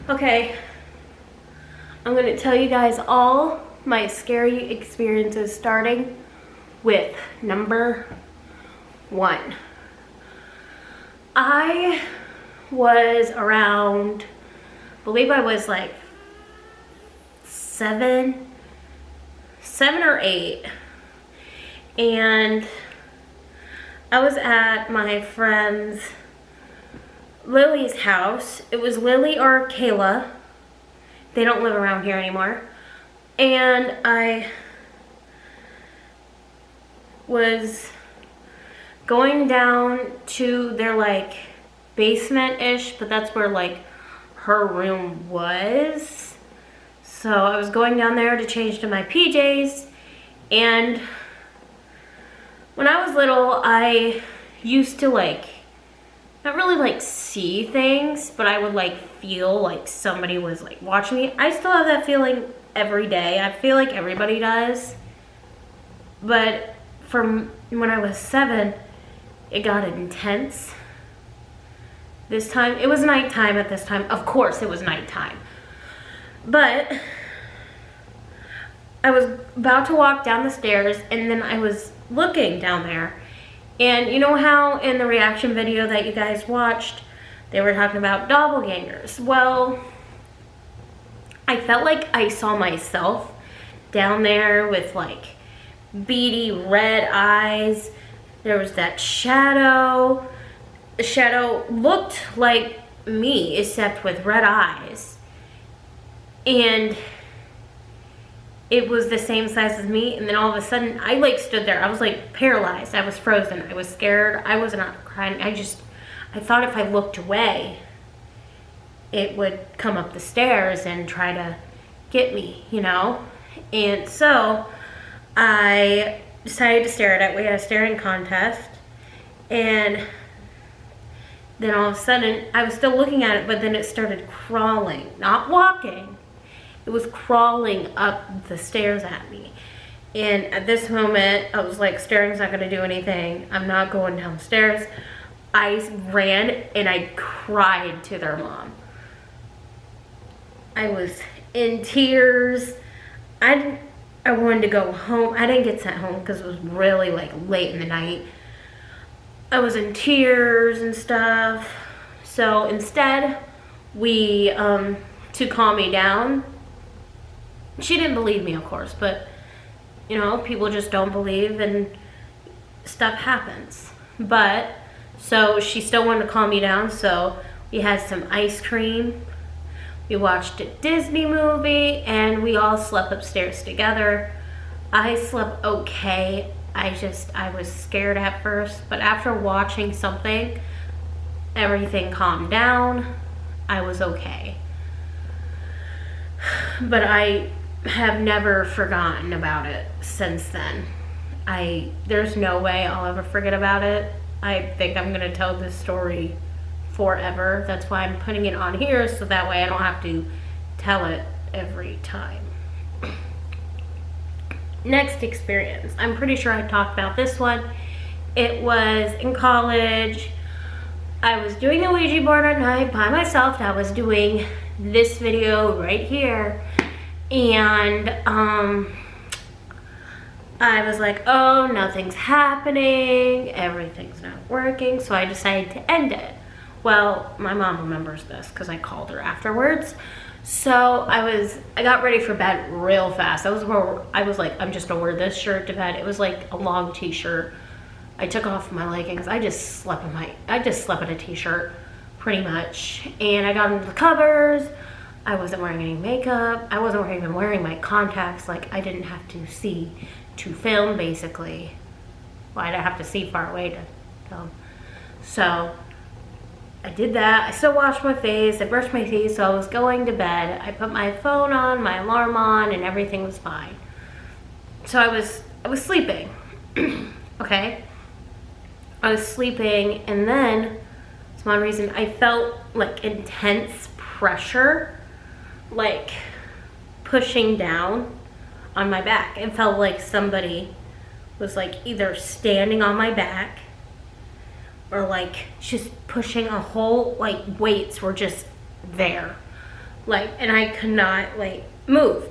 Okay, I'm gonna tell you guys all my scary experiences, starting with number 1. I was around, I believe I was like 7 or 8, and I was at my friend's Lily's house. It was Lily or Kayla. They don't live around here anymore. And I was going down to their like basement-ish, but that's where like her room was. So I was going down there to change to my PJs, and when I was little, I used to like not really like see things, but I would like feel like somebody was like watching me. I still have that feeling every day. I feel like everybody does. But from when I was 7, it got intense. This time, it was nighttime at this time. Of course it was nighttime. But I was about to walk down the stairs, and then I was looking down there. And you know how in the reaction video that you guys watched, they were talking about doppelgangers? Well, I felt like I saw myself down there with like beady red eyes. There was that shadow. The shadow looked like me, except with red eyes. And it was the same size as me, and then all of a sudden, I like stood there. I was like paralyzed. I was frozen. I was scared. I was not crying. I thought if I looked away, it would come up the stairs and try to get me, you know? And so I decided to stare at it. We had a staring contest, and then all of a sudden, I was still looking at it, but then it started crawling, not walking. It was crawling up the stairs at me. And at this moment, I was like, staring's not gonna do anything. I'm not going downstairs. I ran and I cried to their mom. I was in tears. I wanted to go home. I didn't get sent home because it was really like late in the night. I was in tears and stuff. So instead, to calm me down, she didn't believe me, of course, but you know, people just don't believe and stuff happens. But so she still wanted to calm me down, so we had some ice cream, we watched a Disney movie, and we all slept upstairs together. I slept okay. I was scared at first, but after watching something, everything calmed down. I was okay. But I have never forgotten about it since then. There's no way I'll ever forget about it. I think I'm gonna tell this story forever. That's why I'm putting it on here, so that way I don't have to tell it every time. Next experience. I'm pretty sure I talked about this one. It was in college. I was doing a Ouija board at night by myself. I was doing this video right here. And I was like, oh, nothing's happening, everything's not working, so I decided to end it. Well, my mom remembers this because I called her afterwards. So I got ready for bed real fast. I was like, I'm just gonna wear this shirt to bed. It was like a long t-shirt. I took off my leggings. I just slept in a t-shirt pretty much. And I got into the covers. I wasn't wearing any makeup. I wasn't even wearing my contacts. Like, I didn't have to see to film, basically. Well, I didn't have to see far away to film. So I did that. I still washed my face. I brushed my teeth, so I was going to bed. I put my phone on, my alarm on, and everything was fine. So I was sleeping. Okay? I was sleeping, and then, for some reason, I felt like intense pressure, like pushing down on my back. It felt like somebody was like either standing on my back or like just pushing a whole, like weights were just there. Like, and I could not, like, move.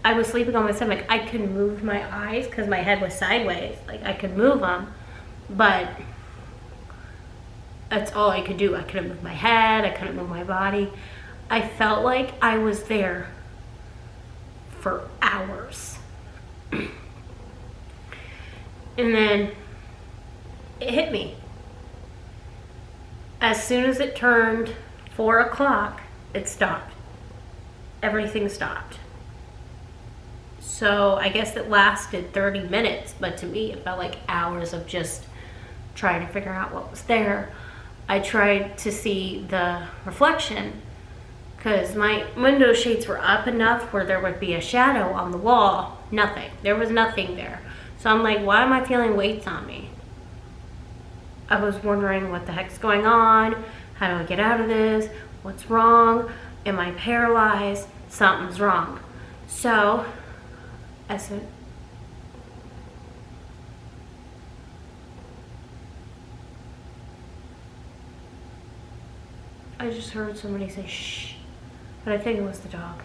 I was sleeping on my stomach. I could move my eyes because my head was sideways. Like, I could move them, but that's all I could do. I couldn't move my head. I couldn't move my body. I felt like I was there for hours. And then it hit me. As soon as it turned 4 o'clock, it stopped. Everything stopped. So I guess it lasted 30 minutes, but to me it felt like hours of just trying to figure out what was there. I tried to see the reflection because my window shades were up enough where there would be a shadow on the wall. Nothing. There was nothing there. So I'm like, why am I feeling weights on me? I was wondering what the heck's going on. How do I get out of this? What's wrong? Am I paralyzed? Something's wrong. So, I just heard somebody say shh, but I think it was the dog.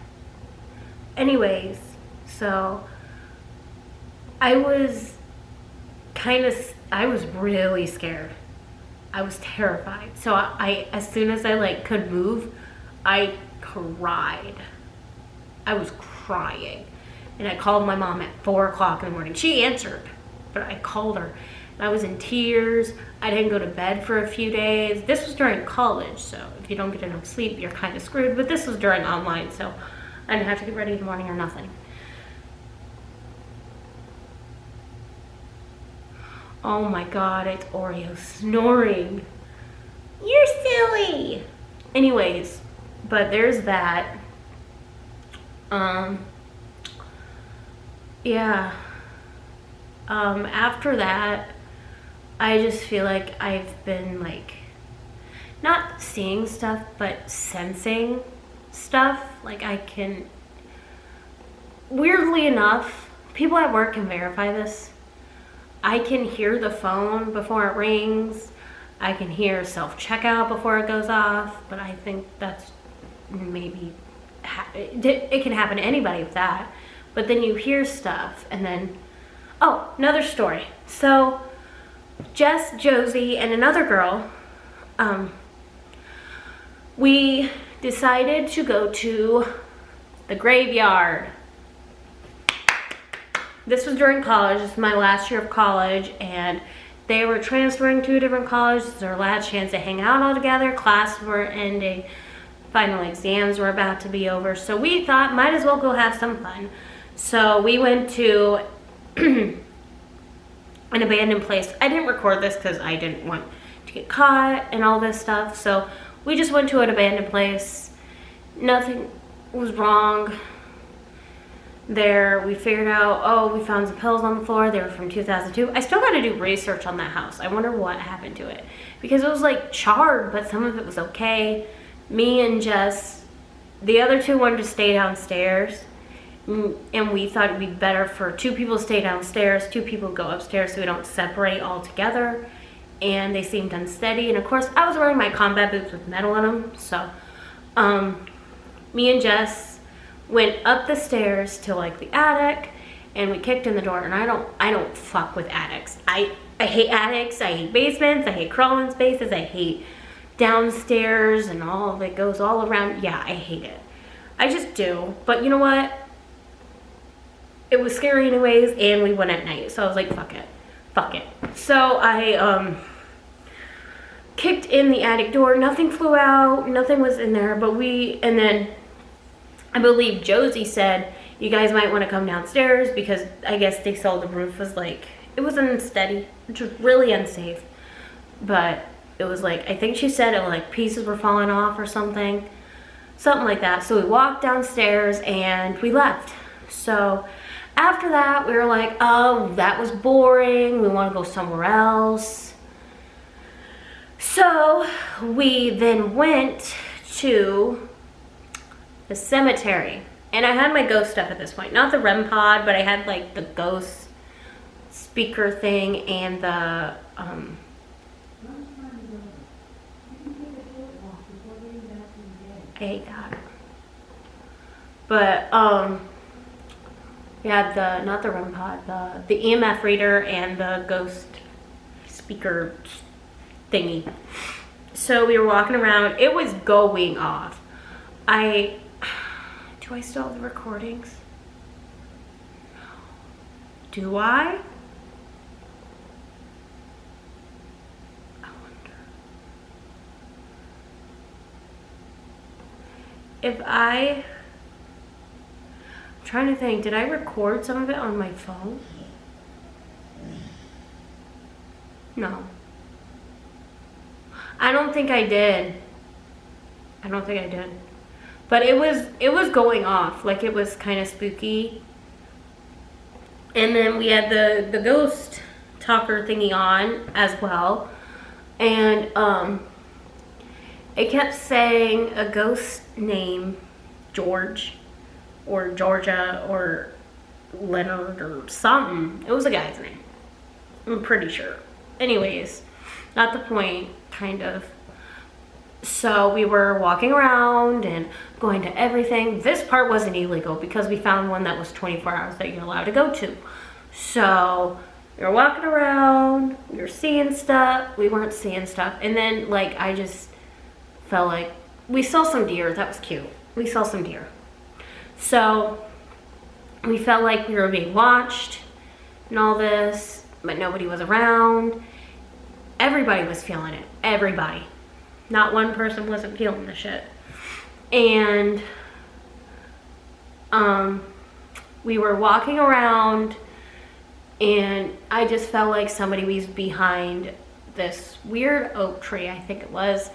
Anyways, so I was really scared. I was terrified. So I as soon as I like could move, I cried. I was crying. And I called my mom at 4 o'clock in the morning. She answered, but I called her. And I was in tears. I didn't go to bed for a few days. This was during college, so if you don't get enough sleep, you're kind of screwed. But this was during online, so I didn't have to get ready in the morning or nothing. Oh my God, it's Oreo snoring. You're silly. Anyways, but there's that. Yeah. After that, I just feel like I've been like, not seeing stuff, but sensing stuff. Like I can, weirdly enough, people at work can verify this. I can hear the phone before it rings. I can hear self-checkout before it goes off, but I think that's maybe, it can happen to anybody with that. But then you hear stuff and then, oh, another story. So Jess, Josie, and another girl, we decided to go to the graveyard. This was during college. This was my last year of college, and they were transferring to a different college. This was our last chance to hang out all together. Classes were ending. Final exams were about to be over. So we thought, might as well go have some fun. So we went to an abandoned place. I didn't record this because I didn't want to get caught and all this stuff. So we just went to an abandoned place. Nothing was wrong there. We figured out, oh, we found some pills on the floor. They were from 2002. I still got to do research on that house. I wonder what happened to it. Because it was like charred, but some of it was okay. Me and Jess, the other two wanted to stay downstairs. And we thought it'd be better for 2 people to stay downstairs, 2 people go upstairs so we don't separate all together. And they seemed unsteady. And of course, I was wearing my combat boots with metal in them. So, me and Jess went up the stairs to like the attic, and we kicked in the door. And I don't fuck with attics. I hate attics. I hate basements. I hate crawling spaces. I hate downstairs and all of it goes all around. Yeah, I hate it. I just do. But you know what? It was scary anyways, and we went at night. So I was like, fuck it. Fuck it. So I kicked in the attic door. Nothing flew out. Nothing was in there. But and then I believe Josie said, you guys might want to come downstairs because I guess they saw the roof was like, it was unsteady, which was really unsafe. But it was like, I think she said it was like pieces were falling off or something. Something like that. So we walked downstairs and we left. So after that, we were like, oh, that was boring. We want to go somewhere else. So we then went to the cemetery. And I had my ghost stuff at this point. Not the REM pod, but I had like the ghost speaker thing and the, I hate that. But we had the, not the REM pod, the EMF reader and the ghost speaker thingy. So we were walking around. It was going off. Do I still have the recordings? Do I? I wonder. I'm trying to think, did I record some of it on my phone? No. I don't think I did. But it was going off. Like, it was kind of spooky. And then we had the ghost talker thingy on as well. And it kept saying a ghost name, George or Georgia or Leonard or something. It was a guy's name, I'm pretty sure. Anyways, not the point, kind of. So we were walking around and going to everything. This part wasn't illegal because we found one that was 24 hours that you're allowed to go to. So we were walking around, we were seeing stuff, we weren't seeing stuff. And then, like, I just felt like we saw some deer. That was cute. We saw some deer. So we felt like we were being watched and all this, but nobody was around. Everybody was feeling it. Everybody. Not one person wasn't feeling the shit. And we were walking around and I just felt like somebody was behind this weird oak tree, I think it was.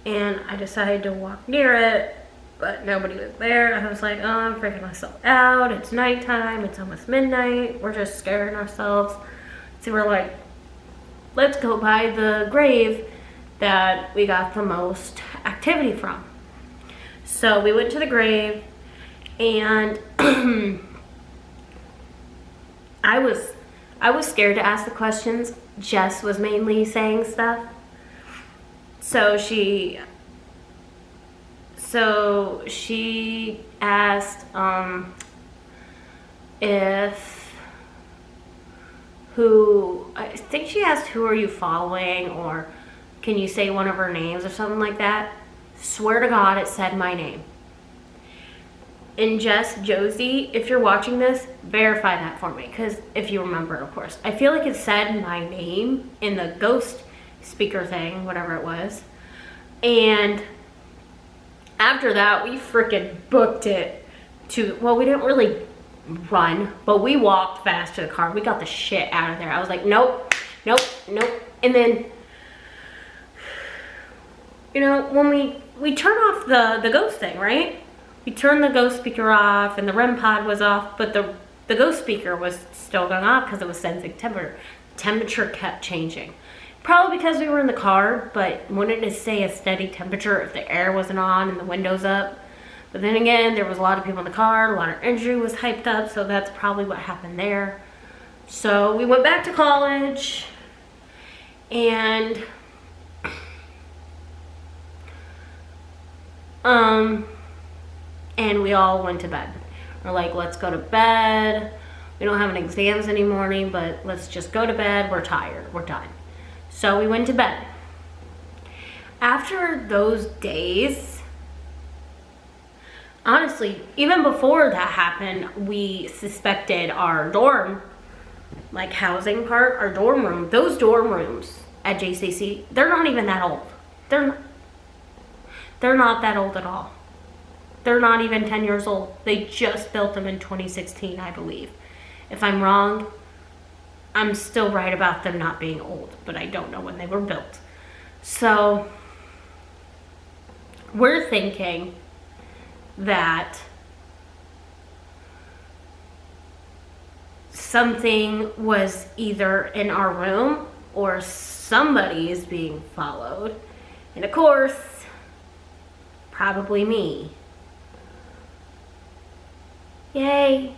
And I decided to walk near it, but nobody was there. I was like, oh, I'm freaking myself out. It's nighttime. It's almost midnight. We're just scaring ourselves. So we're like, let's go by the grave that we got the most activity from. So we went to the grave, and I was scared to ask the questions. Jess was mainly saying stuff. So she asked I think she asked, who are you following, or can you say one of her names or something like that. Swear to God, it said my name. And Jess, Josie, if you're watching this, verify that for me, because if you remember, of course. I feel like it said my name in the ghost speaker thing, whatever it was. And after that, we freaking booked it to, well, we didn't really run, but we walked fast to the car. We got the shit out of there. I was like, nope, nope, nope. And then, you know, when we turn off the ghost thing, right? We turned the ghost speaker off and the REM pod was off, but the ghost speaker was still going off because it was sensing temperature. Temperature kept changing. Probably because we were in the car, but wouldn't it say a steady temperature if the air wasn't on and the windows up? But then again, there was a lot of people in the car, a lot of energy was hyped up, so that's probably what happened there. So we went back to college, and we all went to bed. We're like, let's go to bed. We don't have any exams any morning, but let's just go to bed. We're tired. We're done. So we went to bed. After those days, honestly, even before that happened, we suspected our dorm, like housing part, our dorm room, those dorm rooms at JCC, they're not even that old. They're not that old at all. They're not even 10 years old. They just built them in 2016, I believe. If I'm wrong, I'm still right about them not being old, but I don't know when they were built. So we're thinking that something was either in our room or somebody is being followed. And of course, probably me. Yay.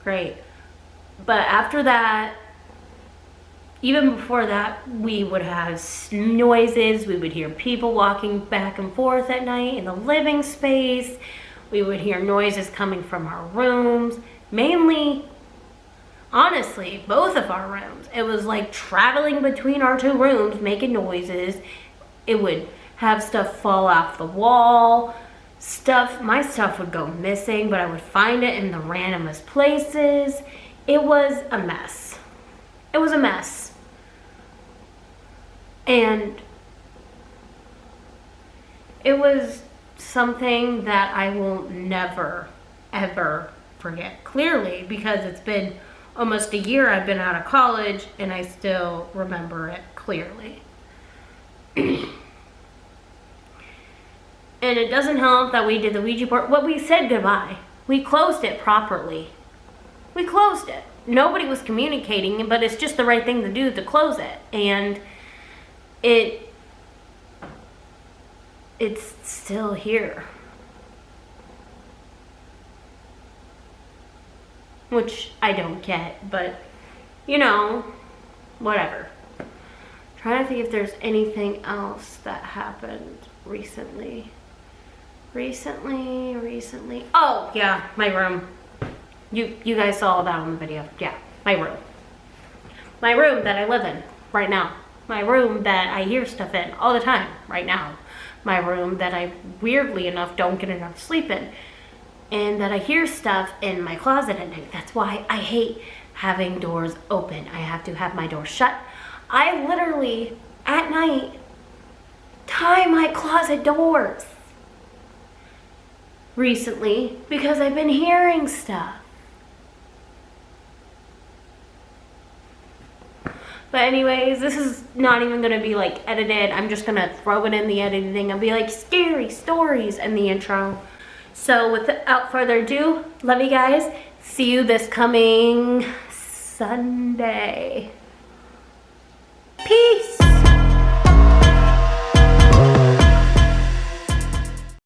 Great. But after that, even before that, we would have noises. We would hear people walking back and forth at night in the living space. We would hear noises coming from our rooms, mainly, honestly, both of our rooms. It was like traveling between our two rooms, making noises. It would have stuff fall off the wall. My stuff would go missing, but I would find it in the randomest places. It was a mess. It was a mess. And it was something that I will never, ever forget clearly, because it's been almost a year I've been out of college and I still remember it clearly. And it doesn't help that we did the Ouija board. Well, we said goodbye. We closed it properly. We closed it. Nobody was communicating, but it's just the right thing to do to close it. And it's still here. Which I don't get, but you know, whatever. Trying to think if there's anything else that happened recently. Recently. Oh, yeah, my room. You guys saw that on the video. Yeah, my room. My room that I live in right now. My room that I hear stuff in all the time right now. My room that I, weirdly enough, don't get enough sleep in. And that I hear stuff in my closet at night. That's why I hate having doors open. I have to have my door shut. I literally, at night, tie my closet doors recently because I've been hearing stuff. But anyways, this is not even going to be like edited. I'm just going to throw it in the editing. I'll be like scary stories in the intro. So without further ado, love you guys. See you this coming Sunday.